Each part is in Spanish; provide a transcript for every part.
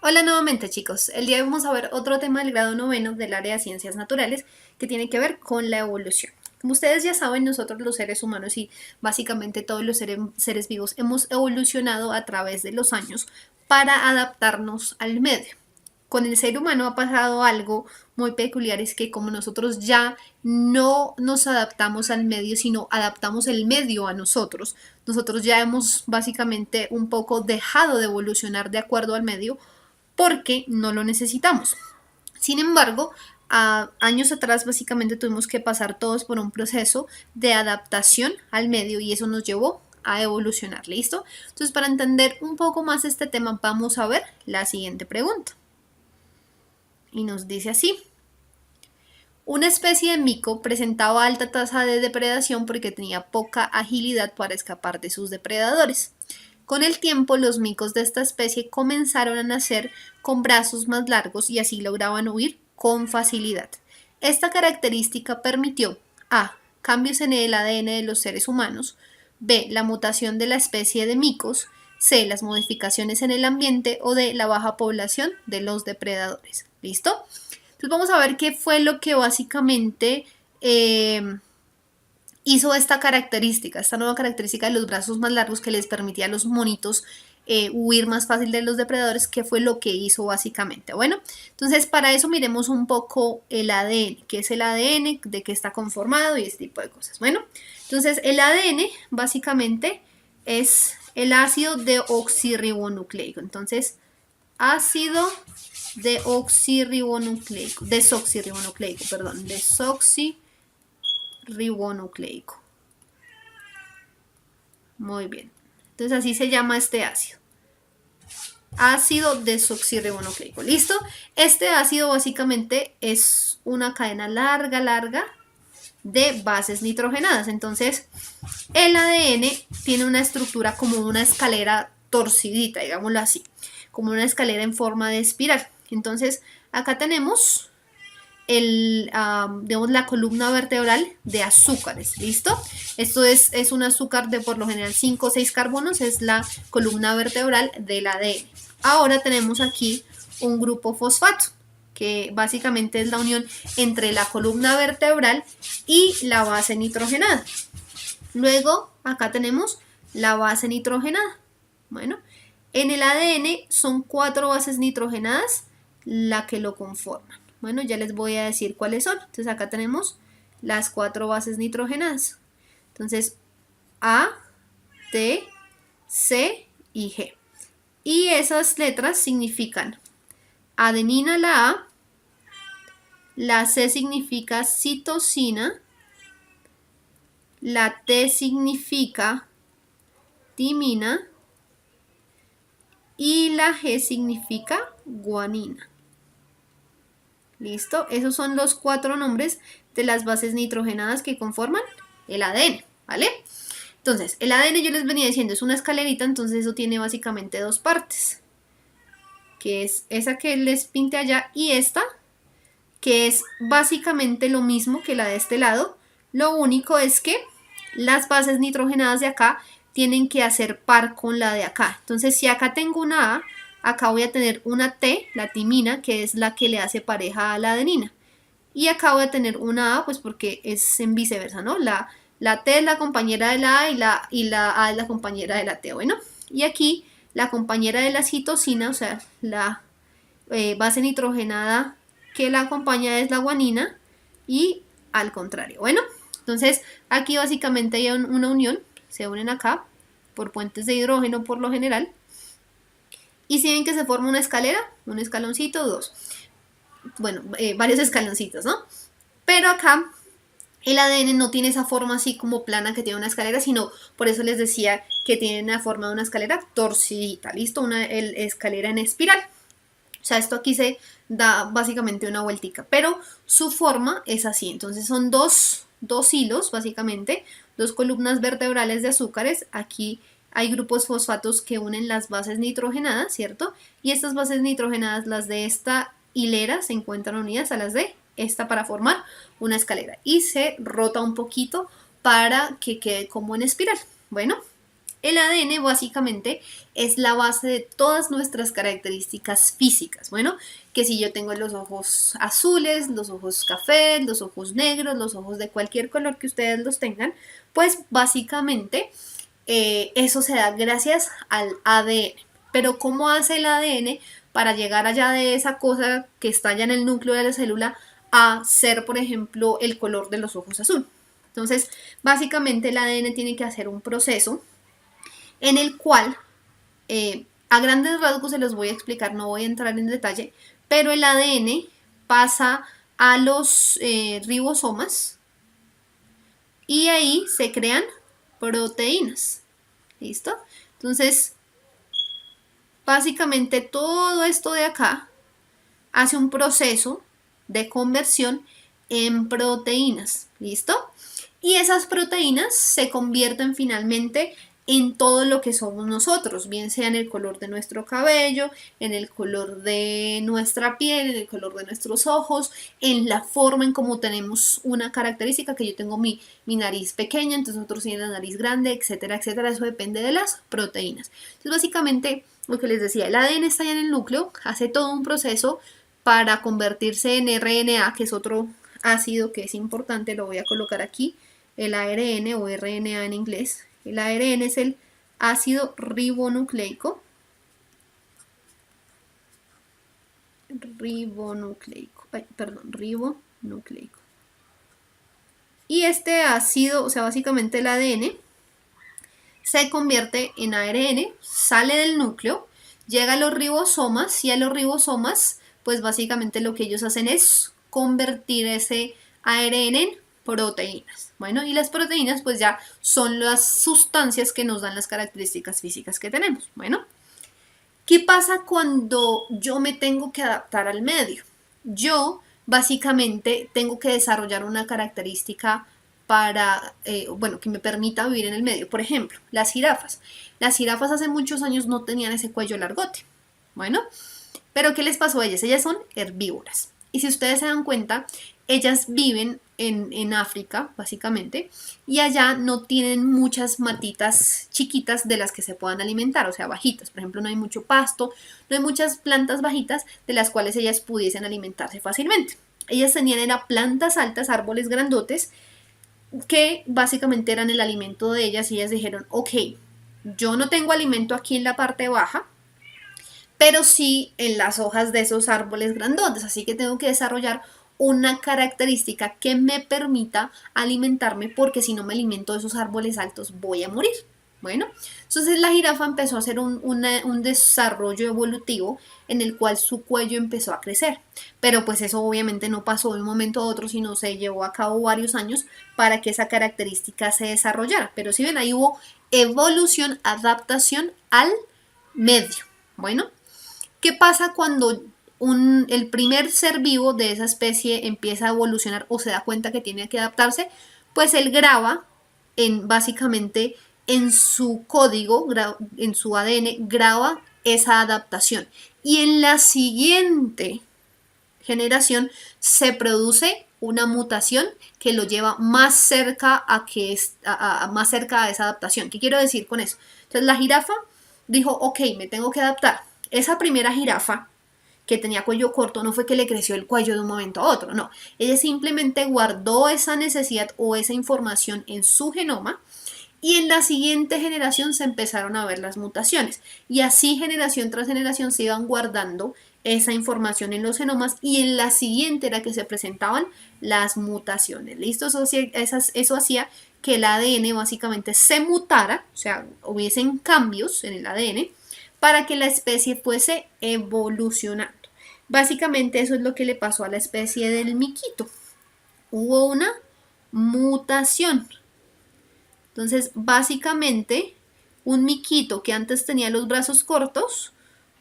Hola nuevamente chicos, el día de hoy vamos a ver otro tema del grado noveno del área de ciencias naturales que tiene que ver con la evolución. Como ustedes ya saben, nosotros los seres humanos y básicamente todos los seres vivos hemos evolucionado a través de los años para adaptarnos al medio. Con el ser humano ha pasado algo muy peculiar, es que como nosotros ya no nos adaptamos al medio, sino adaptamos el medio a nosotros, nosotros ya hemos básicamente un poco dejado de evolucionar de acuerdo al medio porque no lo necesitamos. Sin embargo, años atrás básicamente tuvimos que pasar todos por un proceso de adaptación al medio y eso nos llevó a evolucionar, ¿listo? Entonces, para entender un poco más este tema, vamos a ver la siguiente pregunta. Y nos dice así: una especie de mico presentaba alta tasa de depredación porque tenía poca agilidad para escapar de sus depredadores. Con el tiempo, los micos de esta especie comenzaron a nacer con brazos más largos y así lograban huir con facilidad. Esta característica permitió a. Cambios en el ADN de los seres humanos, b. La mutación de la especie de micos, c. Las modificaciones en el ambiente o d. La baja población de los depredadores. ¿Listo? Entonces vamos a ver qué fue lo que básicamente hizo esta característica, esta nueva característica de los brazos más largos que les permitía a los monitos huir más fácil de los depredadores, qué fue lo que hizo básicamente. Bueno, entonces para eso miremos un poco el ADN, qué es el ADN, de qué está conformado y este tipo de cosas. Bueno, entonces el ADN básicamente es el ácido deoxirribonucleico. Entonces, ácido desoxirribonucleico. Muy bien. Entonces así se llama este ácido. Ácido desoxirribonucleico. ¿Listo? Este ácido básicamente es una cadena larga de bases nitrogenadas. Entonces, el ADN tiene una estructura como una escalera torcidita, digámoslo así, como una escalera en forma de espiral. Entonces, acá tenemos digamos, la columna vertebral de azúcares, ¿listo? Esto es un azúcar de por lo general 5 o 6 carbonos, es la columna vertebral del ADN. Ahora tenemos aquí un grupo fosfato, que básicamente es la unión entre la columna vertebral y la base nitrogenada. Luego, acá tenemos la base nitrogenada. Bueno, en el ADN son 4 bases nitrogenadas la que lo conforman. Bueno, ya les voy a decir cuáles son. Entonces acá tenemos las 4 bases nitrogenadas. Entonces, A, T, C y G. Y esas letras significan adenina la C significa citosina, la T significa timina y la G significa guanina. ¿Listo? Esos son los 4 nombres de las bases nitrogenadas que conforman el ADN, ¿vale? Entonces, el ADN yo les venía diciendo, es una escalerita, entonces eso tiene básicamente 2 partes, que es esa que les pinté allá y esta, que es básicamente lo mismo que la de este lado. Lo único es que las bases nitrogenadas de acá tienen que hacer par con la de acá. Entonces, si acá tengo una A, acá voy a tener una T, la timina, que es la que le hace pareja a la adenina. Y acá voy a tener una A, pues porque es en viceversa, ¿no? La T es la compañera de la A y la A es la compañera de la T. Bueno, y aquí la compañera de la citosina, o sea, la base nitrogenada que la acompaña es la guanina y al contrario. Bueno, entonces aquí básicamente hay una unión, se unen acá por puentes de hidrógeno por lo general. Y si ven que se forma una escalera, un escaloncito, 2. Bueno, varios escaloncitos, ¿no? Pero acá el ADN no tiene esa forma así como plana que tiene una escalera, sino por eso les decía que tiene la forma de una escalera torcidita, ¿listo? Una escalera en espiral. O sea, esto aquí se da básicamente una vueltica, pero su forma es así. Entonces son dos hilos, básicamente, 2 columnas vertebrales de azúcares. Aquí hay grupos fosfatos que unen las bases nitrogenadas, ¿cierto? Y estas bases nitrogenadas, las de esta hilera, se encuentran unidas a las de esta para formar una escalera. Y se rota un poquito para que quede como en espiral. Bueno, El ADN básicamente es la base de todas nuestras características físicas. Bueno, que si yo tengo los ojos azules, los ojos cafés, los ojos negros, los ojos de cualquier color que ustedes los tengan, pues básicamente eso se da gracias al ADN. Pero ¿cómo hace el ADN para llegar allá de esa cosa que está allá en el núcleo de la célula a ser, por ejemplo, el color de los ojos azul? Entonces, básicamente el ADN tiene que hacer un proceso en el cual, a grandes rasgos se los voy a explicar, no voy a entrar en detalle, pero el ADN pasa a los ribosomas y ahí se crean proteínas. ¿Listo? Entonces, básicamente todo esto de acá hace un proceso de conversión en proteínas. ¿Listo? Y esas proteínas se convierten finalmente en todo lo que somos nosotros, bien sea en el color de nuestro cabello, en el color de nuestra piel, en el color de nuestros ojos, en la forma en cómo tenemos una característica, que yo tengo mi nariz pequeña, entonces otros tienen la nariz grande, etcétera, etcétera. Eso depende de las proteínas. Entonces, básicamente, lo que les decía, el ADN está allá en el núcleo, hace todo un proceso para convertirse en RNA, que es otro ácido que es importante, lo voy a colocar aquí, el ARN o RNA en inglés. El ARN es el ácido ribonucleico. Ribonucleico. Y este ácido, o sea, básicamente el ADN, se convierte en ARN, sale del núcleo, llega a los ribosomas y a los ribosomas, pues básicamente lo que ellos hacen es convertir ese ARN en proteínas. Bueno, y las proteínas pues ya son las sustancias que nos dan las características físicas que tenemos. Bueno, ¿qué pasa cuando yo me tengo que adaptar al medio? Yo básicamente tengo que desarrollar una característica para, que me permita vivir en el medio. Por ejemplo, las jirafas. Las jirafas hace muchos años no tenían ese cuello largote. Bueno, pero ¿qué les pasó a ellas? Ellas son herbívoras. Y si ustedes se dan cuenta, ellas viven en África, básicamente, y allá no tienen muchas matitas chiquitas de las que se puedan alimentar, o sea, bajitas. Por ejemplo, no hay mucho pasto, no hay muchas plantas bajitas de las cuales ellas pudiesen alimentarse fácilmente. Ellas tenían era plantas altas, árboles grandotes, que básicamente eran el alimento de ellas, y ellas dijeron, ok, yo no tengo alimento aquí en la parte baja, pero sí en las hojas de esos árboles grandotes, así que tengo que desarrollar una característica que me permita alimentarme, porque si no me alimento de esos árboles altos voy a morir. Bueno, entonces la jirafa empezó a hacer un desarrollo evolutivo en el cual su cuello empezó a crecer, pero pues eso obviamente no pasó de un momento a otro, sino se llevó a cabo varios años para que esa característica se desarrollara. Pero si ven, ahí hubo evolución, adaptación al medio. Bueno, ¿qué pasa cuando el primer ser vivo de esa especie empieza a evolucionar o se da cuenta que tiene que adaptarse? Pues él graba básicamente en su código, en su ADN, graba esa adaptación. Y en la siguiente generación se produce una mutación que lo lleva más cerca más cerca a esa adaptación. ¿Qué quiero decir con eso? Entonces la jirafa dijo, ok, me tengo que adaptar. Esa primera jirafa que tenía cuello corto no fue que le creció el cuello de un momento a otro, no. Ella simplemente guardó esa necesidad o esa información en su genoma, y en la siguiente generación se empezaron a ver las mutaciones. Y así generación tras generación se iban guardando esa información en los genomas, y en la siguiente era que se presentaban las mutaciones. ¿Listo? Eso hacía que el ADN básicamente se mutara, o sea, hubiesen cambios en el ADN para que la especie fuese evolucionando. Básicamente eso es lo que le pasó a la especie del miquito. Hubo una mutación. Entonces, básicamente, un miquito que antes tenía los brazos cortos,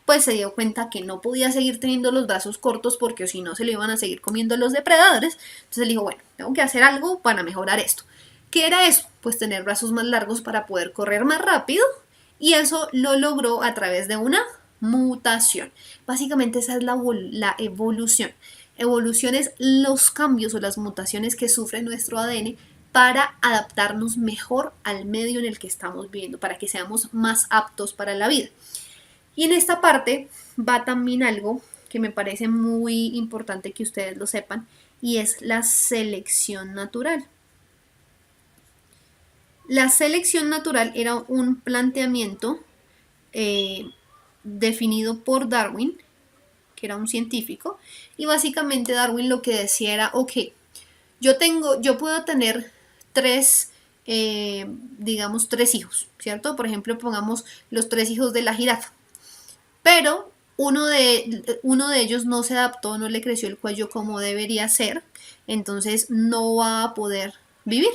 pues se dio cuenta que no podía seguir teniendo los brazos cortos, porque si no se le iban a seguir comiendo los depredadores. Entonces él dijo, bueno, tengo que hacer algo para mejorar esto. ¿Qué era eso? Pues tener brazos más largos para poder correr más rápido, y eso lo logró a través de una mutación. Básicamente esa es la evolución. Evolución es los cambios o las mutaciones que sufre nuestro ADN para adaptarnos mejor al medio en el que estamos viviendo, para que seamos más aptos para la vida. Y en esta parte va también algo que me parece muy importante que ustedes lo sepan, y es la selección natural. La selección natural era un planteamiento definido por Darwin, que era un científico, y básicamente Darwin lo que decía era, ok, yo puedo tener digamos, tres hijos, ¿cierto? Por ejemplo, pongamos los 3 hijos de la jirafa, pero uno de ellos no se adaptó, no le creció el cuello como debería ser, entonces no va a poder vivir.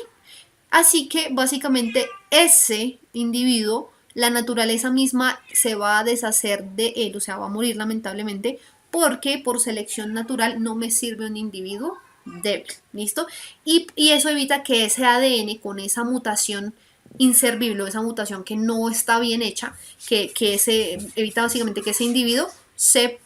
Así que básicamente ese individuo, la naturaleza misma se va a deshacer de él, o sea, va a morir lamentablemente, porque por selección natural no me sirve un individuo débil, ¿listo? Y eso evita que ese ADN con esa mutación inservible, esa mutación que no está bien hecha, evita básicamente que ese individuo se,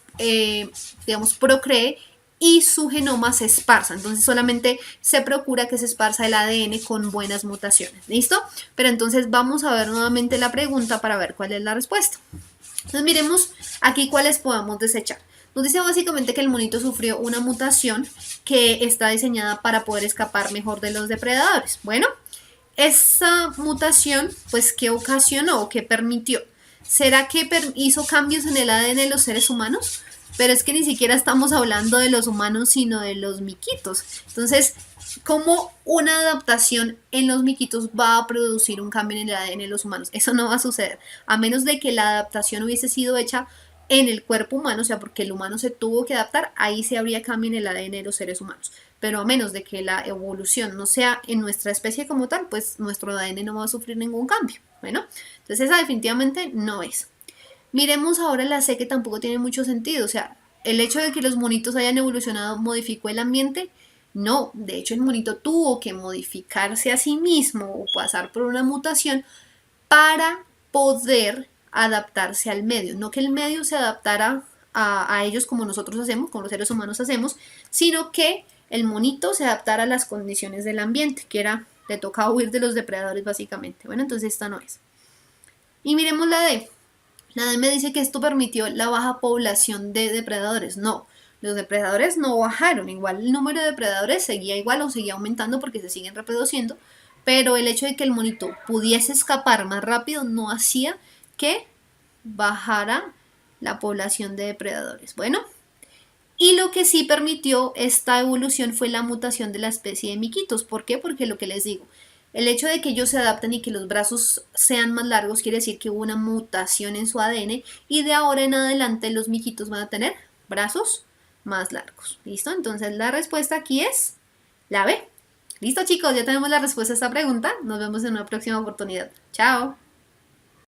digamos, procree y su genoma se esparza. Entonces solamente se procura que se esparza el ADN con buenas mutaciones. ¿Listo? Pero entonces vamos a ver nuevamente la pregunta para ver cuál es la respuesta. Entonces miremos aquí cuáles podemos desechar. Nos dice básicamente que el monito sufrió una mutación que está diseñada para poder escapar mejor de los depredadores. Bueno, esa mutación, pues, ¿qué ocasionó o qué permitió? ¿Será que hizo cambios en el ADN de los seres humanos? Pero es que ni siquiera estamos hablando de los humanos, sino de los miquitos. Entonces, ¿cómo una adaptación en los miquitos va a producir un cambio en el ADN de los humanos? Eso no va a suceder, a menos de que la adaptación hubiese sido hecha en el cuerpo humano, o sea, porque el humano se tuvo que adaptar, ahí sí habría cambio en el ADN de los seres humanos. Pero a menos de que la evolución no sea en nuestra especie como tal, pues nuestro ADN no va a sufrir ningún cambio. Bueno, entonces esa definitivamente no es. Miremos ahora la C, que tampoco tiene mucho sentido. O sea, el hecho de que los monitos hayan evolucionado modificó el ambiente. No, de hecho el monito tuvo que modificarse a sí mismo o pasar por una mutación para poder adaptarse al medio. No que el medio se adaptara a ellos como nosotros hacemos, como los seres humanos hacemos, sino que el monito se adaptara a las condiciones del ambiente, que era, le tocaba huir de los depredadores básicamente. Bueno, entonces esta no es. Y miremos la D. La D me dice que esto permitió la baja población de depredadores. No, los depredadores no bajaron. Igual el número de depredadores seguía igual o seguía aumentando porque se siguen reproduciendo. Pero el hecho de que el monito pudiese escapar más rápido no hacía que bajara la población de depredadores. Bueno, y lo que sí permitió esta evolución fue la mutación de la especie de miquitos. ¿Por qué? Porque lo que les digo, el hecho de que ellos se adapten y que los brazos sean más largos quiere decir que hubo una mutación en su ADN y de ahora en adelante los miquitos van a tener brazos más largos. ¿Listo? Entonces la respuesta aquí es la B. Listo, chicos, ya tenemos la respuesta a esta pregunta. Nos vemos en una próxima oportunidad. Chao.